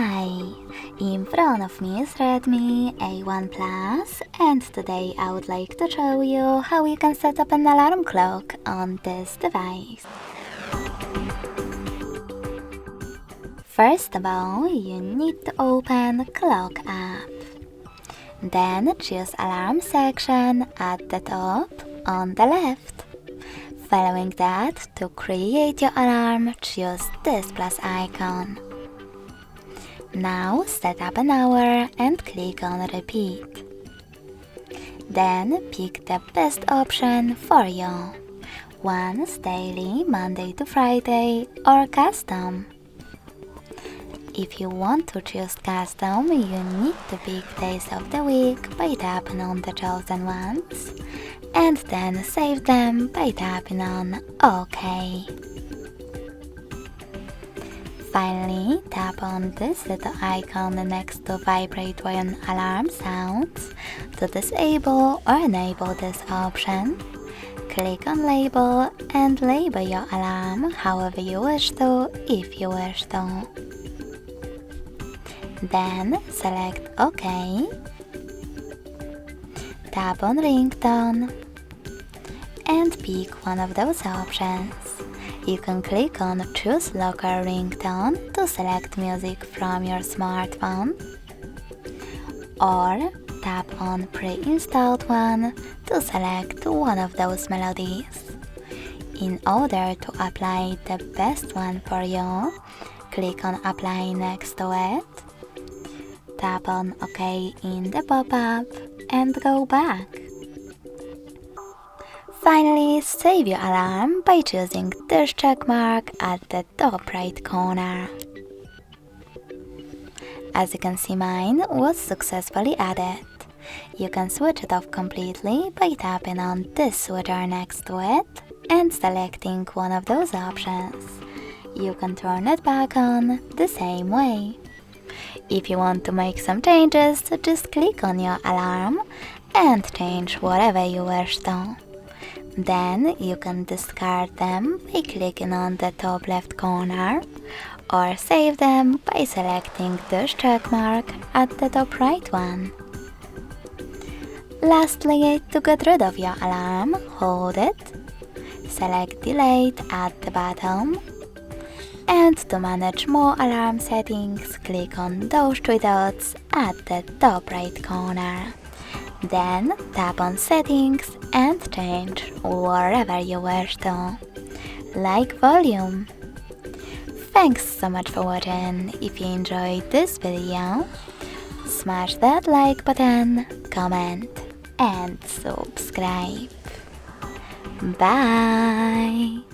Hi! In front of me is Redmi A1 Plus, and today I would like to show you how you can set up an alarm clock on this device. First of all, you need to open Clock app. Then choose Alarm section at the top on the left. Following that, to create your alarm, choose this plus icon. Now set up an hour and click on repeat. Then pick the best option for you. Once daily, Monday to Friday, or custom. If you want to choose custom, you need to pick days of the week by tapping on the chosen ones, and then save them by tapping on OK. Finally, tap on this little icon next to vibrate when alarm sounds to disable or enable this option. Click on label and label your alarm however you wish to, if you wish to. Then select OK. Tap on ringtone and pick one of those options. You can click on Choose Local Ringtone to select music from your smartphone, or tap on Pre-installed one to select one of those melodies. In order to apply the best one for you, click on Apply next to it, tap on OK in the pop-up, and go back. Finally, save your alarm by choosing this check mark at the top right corner. As you can see, mine was successfully added. You can switch it off completely by tapping on this switcher next to it and selecting one of those options. You can turn it back on the same way. If you want to make some changes, just click on your alarm and change whatever you wish to. Then you can discard them by clicking on the top left corner, or save them by selecting this check mark at the top right one. Lastly, to get rid of your alarm, hold it, select Delete at the bottom, and to manage more alarm settings, click on those three dots at the top right corner. Then tap on Settings and change wherever you wish to, like volume. Thanks so much for watching. If you enjoyed this video, smash that like button, comment and subscribe. Bye!